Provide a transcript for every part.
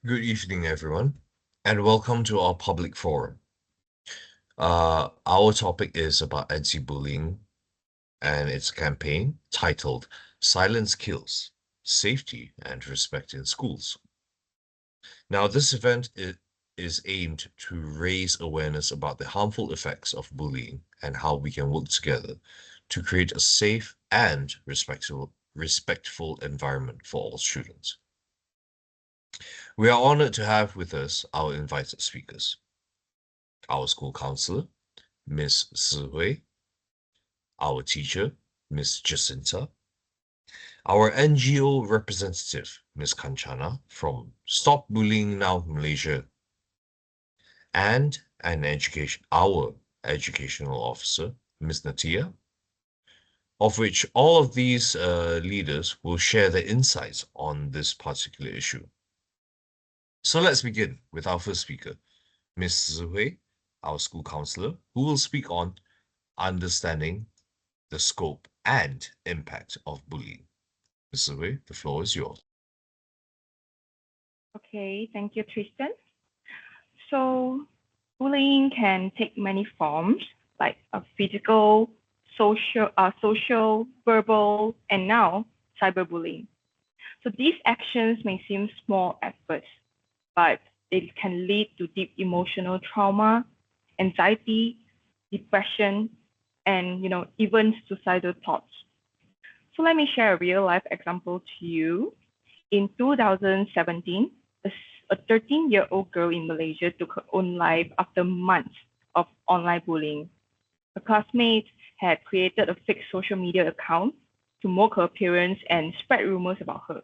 Good evening, everyone, and welcome to our public forum. Our topic is about anti-bullying and its campaign titled Silence Kills, Safety and Respect in Schools. Now, this is aimed to raise awareness about the harmful effects of bullying and how we can work together to create a safe and respectful environment for all students. We are honored to have with us our invited speakers, our school counselor, Miss Sihui, our teacher, Miss Jacinta, our NGO representative, Miss Kanchana from Stop Bullying Now Malaysia, and our educational officer, Miss Natia, of which all of these leaders will share their insights on this particular issue. So let's begin with our first speaker, Miss Sihui, our school counselor, who will speak on understanding the scope and impact of bullying. Mr. Wei, the floor is yours. Okay, thank you, Tristan. So, bullying can take many forms, like a physical, social, verbal, and now cyberbullying. So these actions may seem small at first, but it can lead to deep emotional trauma, anxiety, depression, and even suicidal thoughts. So let me share a real life example to you. In 2017, a 13-year-old girl in Malaysia took her own life after months of online bullying. Her classmates had created a fake social media account to mock her appearance and spread rumors about her.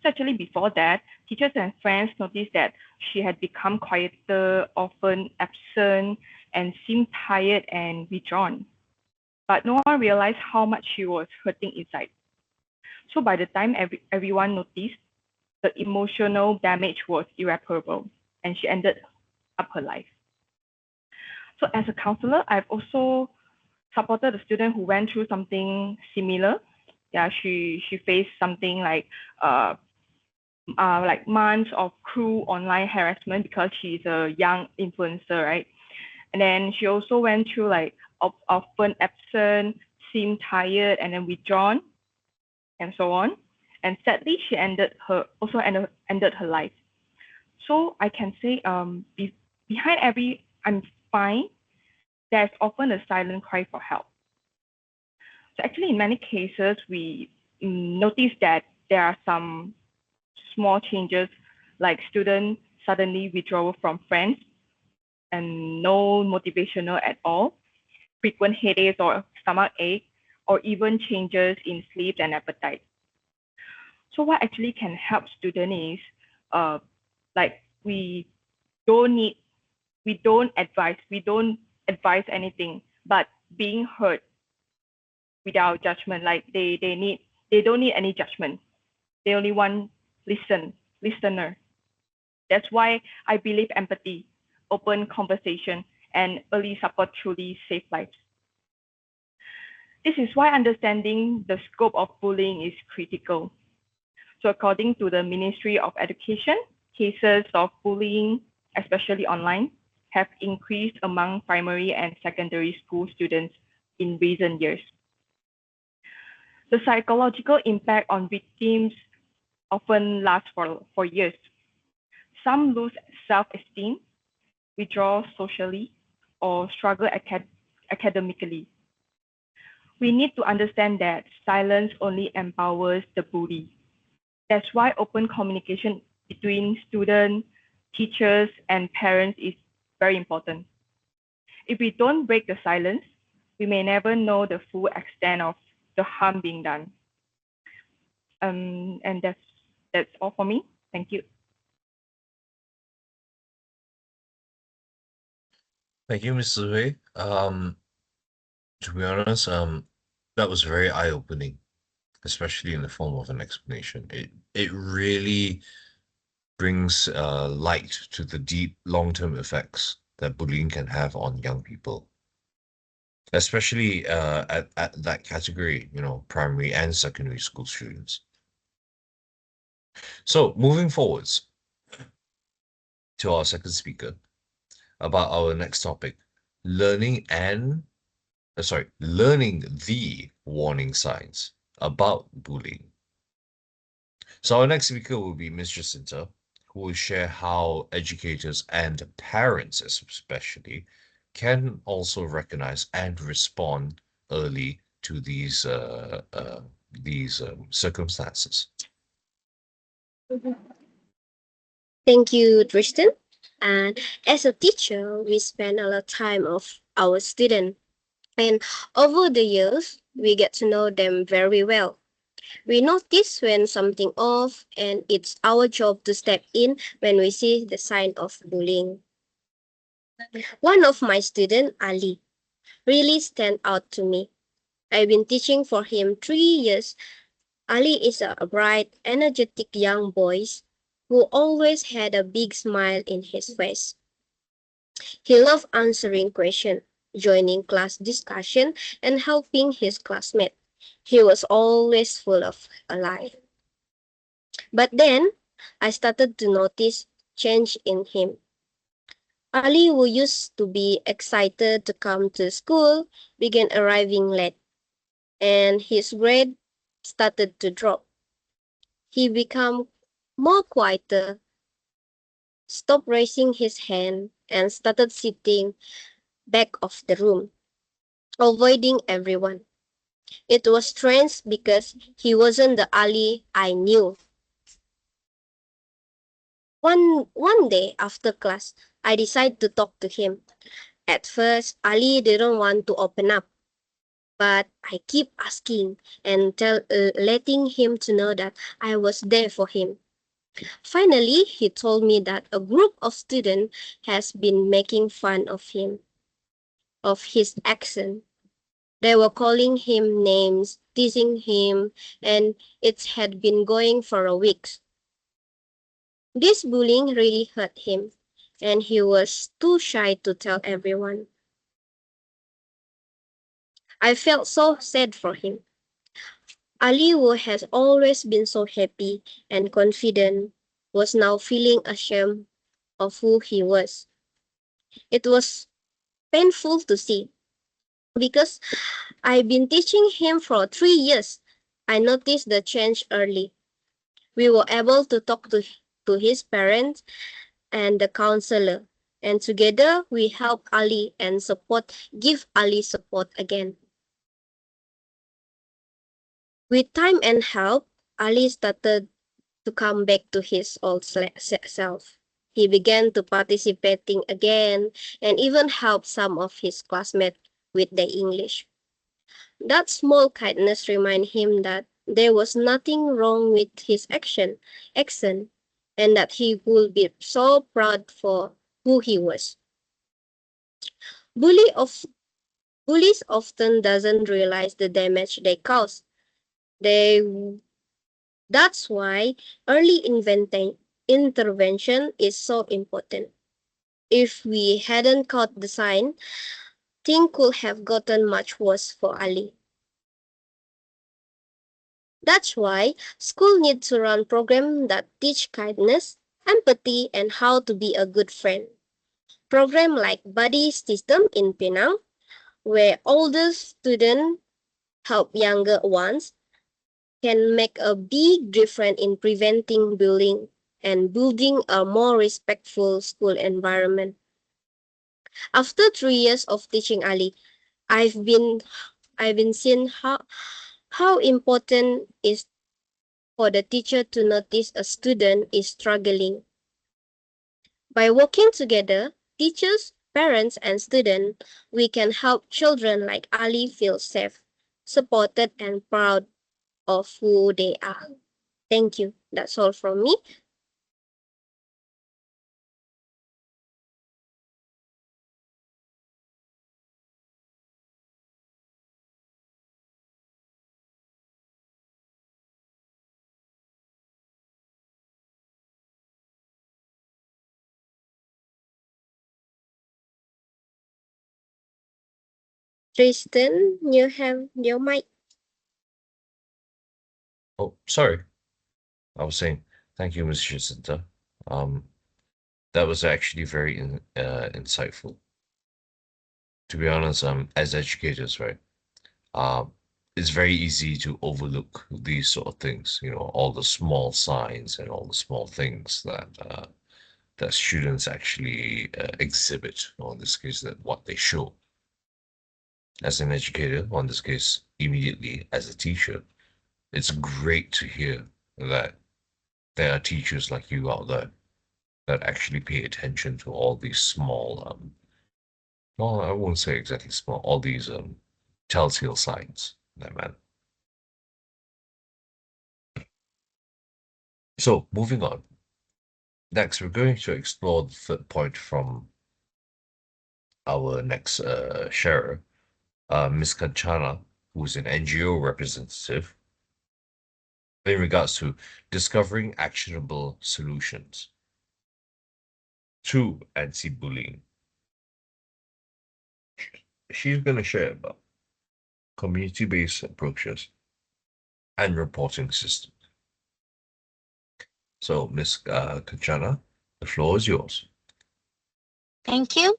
So actually before that, teachers and friends noticed that she had become quieter, often absent, and seemed tired and withdrawn. But no one realized how much she was hurting inside. So by the time everyone noticed, the emotional damage was irreparable and she ended up her life. So as a counselor, I've also supported a student who went through something similar. Yeah, she faced something like months of cruel online harassment because she's a young influencer, right? And then she also went through like often absent, seemed tired, and then withdrawn, and so on. And sadly, she ended her life. So I can say, behind every "I'm fine," there's often a silent cry for help. So actually, in many cases, we notice that there are some small changes, like students suddenly withdraw from friends and no motivational at all, frequent headaches or stomach ache, or even changes in sleep and appetite. So what actually can help student is, uh, like don't need, we don't advise anything, but being heard without judgment. Like they don't need any judgment. They only want listener. That's why I believe empathy, open conversation, and early support truly save lives. This is why understanding the scope of bullying is critical. So according to the Ministry of Education, cases of bullying, especially online, have increased among primary and secondary school students in recent years. The psychological impact on victims often lasts for years. Some lose self-esteem, withdraw socially, or struggle academically. We need to understand that silence only empowers the bully. That's why open communication between students, teachers, and parents is very important. If we don't break the silence, we may never know the full extent of the harm being done. And that's all for me. Thank you. Thank you, Mr. Wei. To be honest, that was very eye-opening, especially in the form of an explanation. It really brings light to the deep long-term effects that bullying can have on young people, especially at that category, primary and secondary school students. So moving forwards, to our second speaker about our next topic, learning and learning the warning signs about bullying. So our next speaker will be Ms. Jacinta, who will share how educators and parents especially can also recognize and respond early to these circumstances. Thank you, Tristan. And as a teacher, we spend a lot of time of our student. And over the years, we get to know them very well. We notice when something off, and it's our job to step in when we see the sign of bullying. One of my students, Ali, really stand out to me. I've been teaching for him 3 years. Ali is a bright, energetic young boy who always had a big smile in his face. He loved answering questions, joining class discussion, and helping his classmates. He was always full of life. But then I started to notice change in him. Ali, who used to be excited to come to school, began arriving late, and his grade started to drop. He became more quieter, stopped raising his hand, and started sitting back of the room, avoiding everyone. It was strange because he wasn't the Ali I knew. One day after class, I decided to talk to him. At first, Ali didn't want to open up, but I keep asking and letting him to know that I was there for him. Finally, he told me that a group of students has been making fun of him, of his accent. They were calling him names, teasing him, and it had been going for a week. This bullying really hurt him, and he was too shy to tell everyone. I felt so sad for him. Ali, who has always been so happy and confident, was now feeling ashamed of who he was. It was painful to see because I've been teaching him for 3 years. I noticed the change early. We were able to talk to his parents and the counselor, and together we help Ali and give Ali support again. With time and help, Ali started to come back to his old self. He began to participating again and even helped some of his classmates with their English. That small kindness reminded him that there was nothing wrong with his accent, and that he would be so proud for who he was. Bully of Bullies often doesn't realize the damage they cause. They That's why early intervention is so important. If we hadn't caught the sign, things could have gotten much worse for Ali. That's why school needs to run programs that teach kindness, empathy, and how to be a good friend. Program like Buddy System in Penang, where older students help younger ones, can make a big difference in preventing bullying and building a more respectful school environment. After 3 years of teaching Ali, I've been I've been seeing how important is for the teacher to notice a student is struggling. By working together, teachers, parents, and students, we can help children like Ali feel safe, supported, and proud of who they are. Thank you. That's all from me. Tristan, you have your mic. Oh, sorry. I was saying thank you, Ms. Jacinta. Um, That was actually very insightful. To be honest, as educators, right? Um, it's very easy to overlook these sort of things, all the small signs and all the small things that students actually exhibit, or in this case, that what they show. As an educator, or in this case, immediately as a teacher, it's great to hear that there are teachers like you out there that actually pay attention to all these small, well, I won't say exactly small, all these telltale signs that man. So moving on. Next, we're going to explore the third point from our next sharer, Ms. Kanchana, who's an NGO representative, in regards to discovering actionable solutions to anti-bullying. She's going to share about community-based approaches and reporting systems. So, Ms. Kanchana, the floor is yours. Thank you.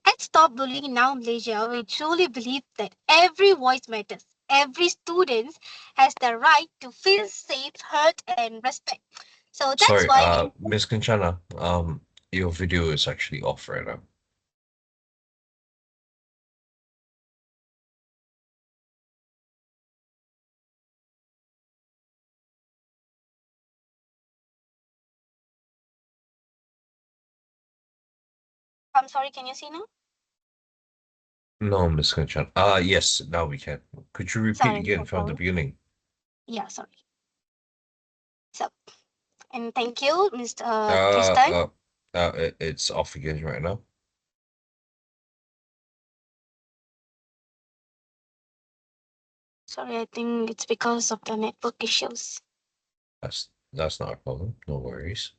At Stop Bullying Now Malaysia, we truly believe that every voice matters. Every student has the right to feel safe, heard, and respect. So that's Sorry, why in Ms. Kanchana, your video is actually off right now. I'm sorry, can you see now? No, Ms. Kanchana. Yes, now we can. Could you repeat Sorry, again no from the problem. beginning? Yeah, sorry. So, and thank you, Mr. Uh, Tristan. uh, it's off again right now. Sorry, I think it's because of the network issues. That's not a problem. No worries.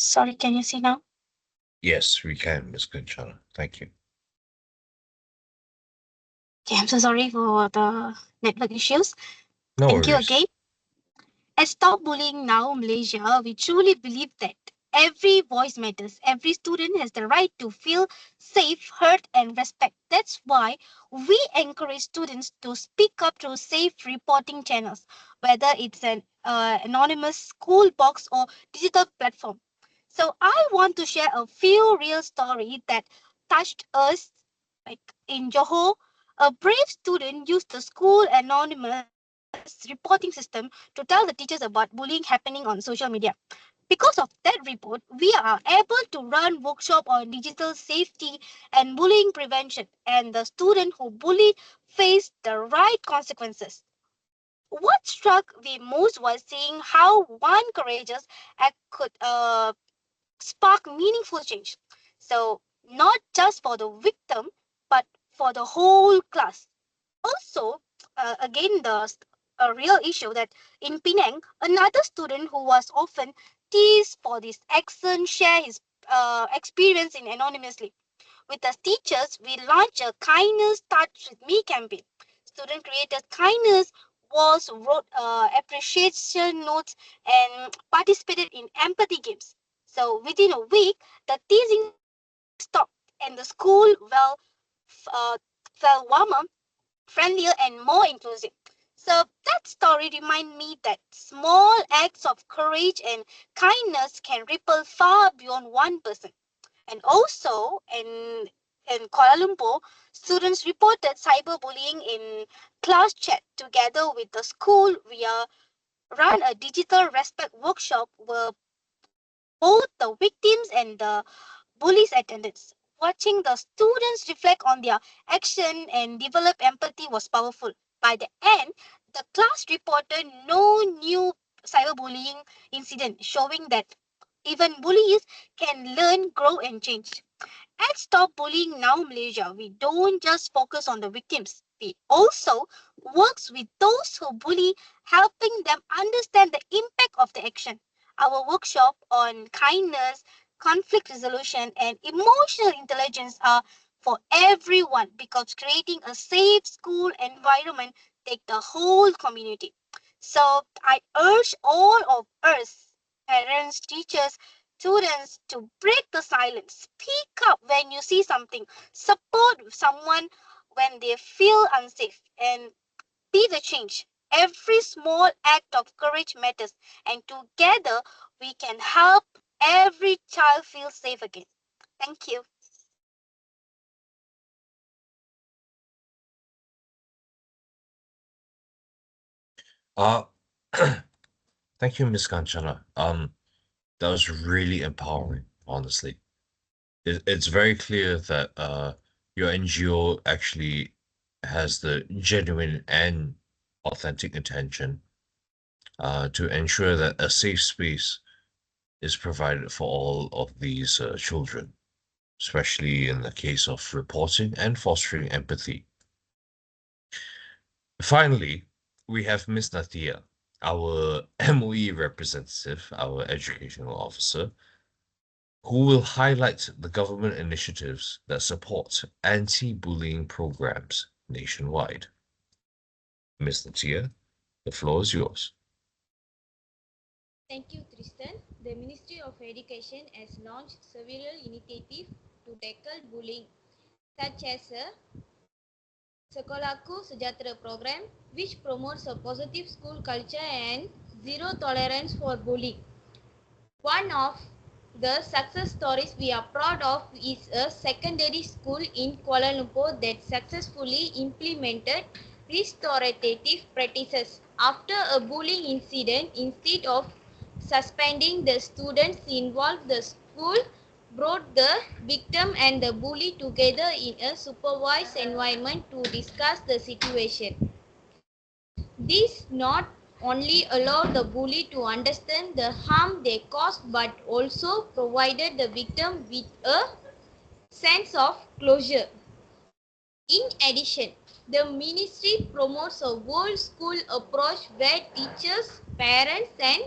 Sorry, can you see now? Yes, we can, Ms. Kanchana. Thank you. Okay, I'm so sorry for the network issues. No Thank you worries. again. At Stop Bullying Now Malaysia, we truly believe that every voice matters. Every student has the right to feel safe, heard, and respect. That's why we encourage students to speak up through safe reporting channels, whether it's an anonymous school box or digital platform. So I want to share a few real stories that touched us. Like in Johor, a brave student used the school anonymous reporting system to tell the teachers about bullying happening on social media. Because of that report, we are able to run workshop on digital safety and bullying prevention, and the student who bullied faced the right consequences. What struck me most was seeing how one courageous act could spark meaningful change. So, not just for the victim, but for the whole class. Also, again, a real issue that in Penang, another student who was often teased for this accent shared his experience in anonymously. With the teachers, we launched a Kindness Starts With Me campaign. Students created kindness walls, wrote appreciation notes, and participated in empathy games. So within a week, the teasing stopped, and the school uh, felt warmer, friendlier, and more inclusive. So that story reminded me that small acts of courage and kindness can ripple far beyond one person. And also in Kuala Lumpur, students reported cyberbullying in class chat. Together with the school, we run a digital respect workshop where both the victims and the bullies attended. Watching the students reflect on their action and develop empathy was powerful. By the end, the class reported no new cyberbullying incident, showing that even bullies can learn, grow, and change. At Stop Bullying Now Malaysia, we don't just focus on the victims. We also works with those who bully, helping them understand the impact of the action. Our workshop on kindness, conflict resolution, and emotional intelligence are for everyone because creating a safe school environment take the whole community. So I urge all of us, parents, teachers, students, to break the silence. Speak up when you see something. Support someone when they feel unsafe, and be the change. Every small act of courage matters, and together we can help every child feel safe again. Thank you. Uh, thank you, Miss Kanchana. That was really empowering, honestly. It's very clear that your NGO actually has the genuine and authentic intention to ensure that a safe space is provided for all of these children, especially in the case of reporting and fostering empathy. Finally, we have Miss Natia, our MOE representative, our educational officer, who will highlight the government initiatives that support anti-bullying programs nationwide. Ms. Natia, the floor is yours. Thank you, Tristan. The Ministry of Education has launched several initiatives to tackle bullying, such as a Sekolahku Sejahtera program, which promotes a positive school culture and zero tolerance for bullying. One of the success stories we are proud of is a secondary school in Kuala Lumpur that successfully implemented restorative practices. After a bullying incident, instead of suspending the students involved, the school brought the victim and the bully together in a supervised environment to discuss the situation. This not only allowed the bully to understand the harm they caused but also provided the victim with a sense of closure. In addition, the ministry promotes a whole school approach where teachers, parents, and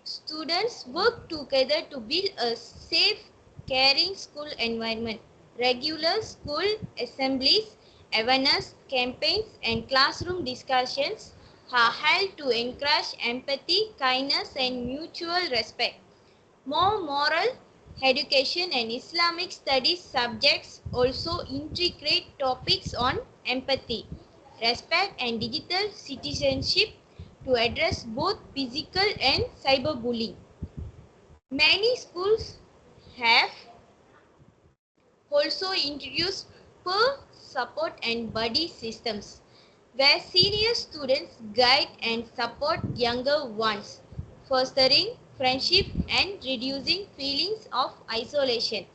students work together to build a safe, caring school environment. Regular school assemblies, awareness campaigns, and classroom discussions are held to encourage empathy, kindness, and mutual respect. More moral education and Islamic studies subjects also integrate topics on empathy, respect, and digital citizenship to address both physical and cyberbullying. Many schools have also introduced peer support and buddy systems where senior students guide and support younger ones, fostering friendship and reducing feelings of isolation.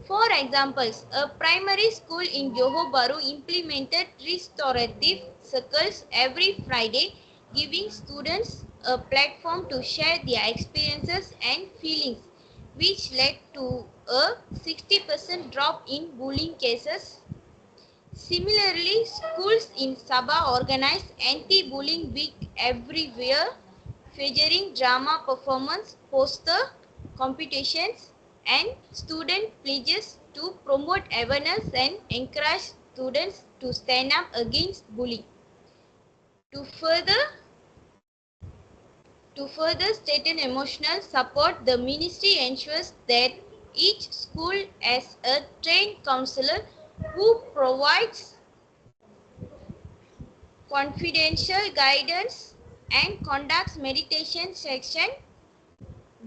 For examples, a primary school in Johor Bahru implemented restorative circles every Friday, giving students a platform to share their experiences and feelings, which led to a 60% drop in bullying cases. Similarly, schools in Sabah organize anti-bullying week everywhere, featuring drama performance, poster competitions, and student pledges to promote awareness and encourage students to stand up against bullying. To further strengthen emotional support, the ministry ensures that each school has a trained counselor who provides confidential guidance and conducts meditation session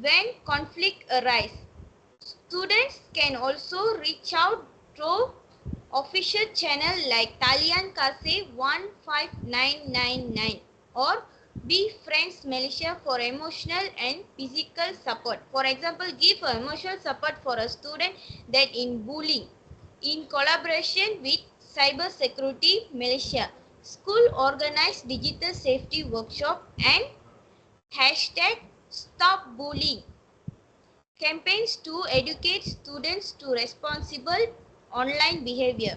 when conflict arises. Students can also reach out through official channel like Talian Kase 15999 or Be Friends Malaysia for emotional and physical support. For example, give emotional support for a student that in bullying in collaboration with Cyber Security Malaysia. School organized digital safety workshop and hashtag Stop Bullying campaigns to educate students to responsible online behavior.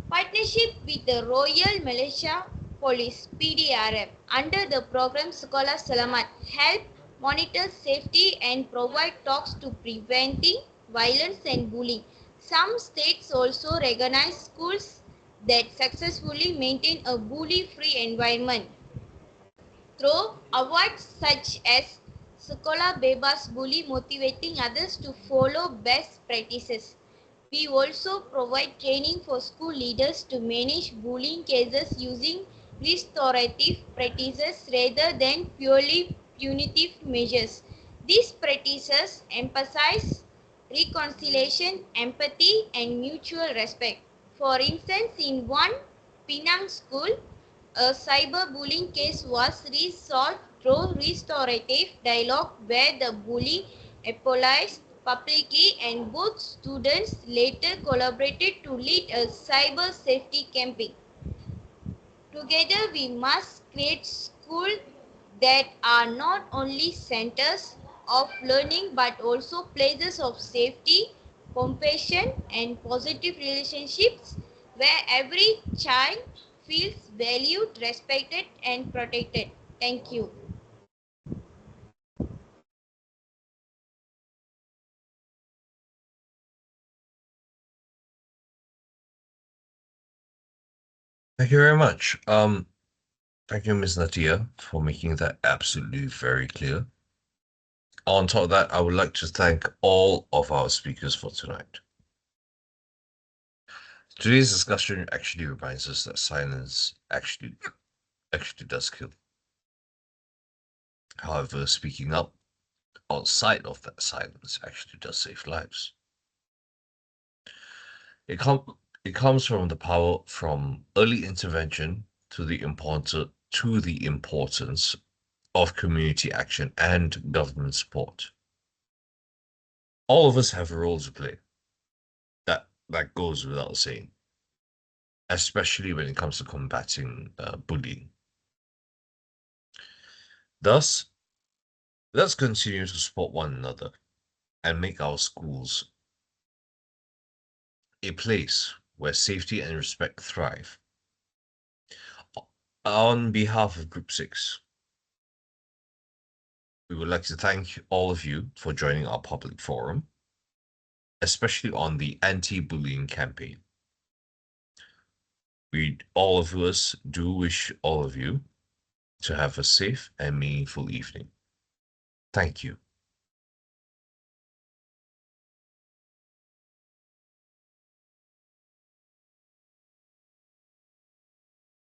Partnership with the Royal Malaysia Police (PDRM) under the program Sekolah Selamat help monitor safety and provide talks to preventing violence and bullying. Some states also recognize schools that successfully maintain a bully-free environment through awards such as Sekolah Bebas Bully, motivating others to follow best practices. We also provide training for school leaders to manage bullying cases using restorative practices rather than purely punitive measures. These practices emphasize reconciliation, empathy, and mutual respect. For instance, in one Penang school, a cyberbullying case was resolved through restorative dialogue where the bully apologized publicly and both students later collaborated to lead a cyber safety campaign. Together we must create schools that are not only centers of learning but also places of safety, compassion and positive relationships where every child feels valued, respected and protected. Thank you. Thank you very much. Thank you, Ms. Natia, for making that absolutely very clear. On top of that, I would like to thank all of our speakers for tonight. Today's discussion actually reminds us that silence actually does kill. However, speaking up outside of that silence actually does save lives. It, it comes from the power from early intervention to the importance of community action and government support. All of us have a role to play. That goes without saying, especially when it comes to combating bullying. Thus, let's continue to support one another and make our schools a place where safety and respect thrive. On behalf of Group 6, we would like to thank all of you for joining our public forum, especially on the anti-bullying campaign. All of us do wish all of you to have a safe and meaningful evening. Thank you.